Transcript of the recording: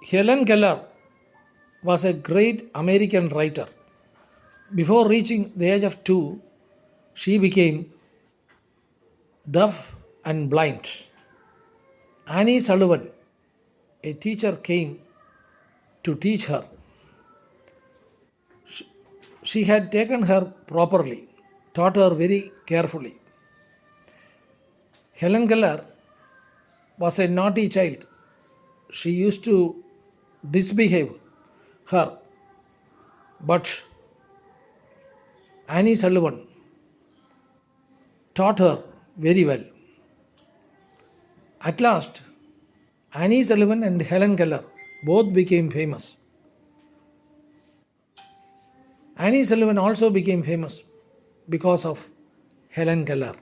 Helen Keller was a great American writer. Before reaching the age of 2, she became deaf and blind. Annie Sullivan, a teacher, came to teach her. She had taken her properly, taught her very carefully. Helen Keller was a naughty child. She used to disbehave her, but Annie Sullivan taught her very well. At last, Annie Sullivan and Helen Keller both became famous. Annie Sullivan also became famous because of Helen Keller.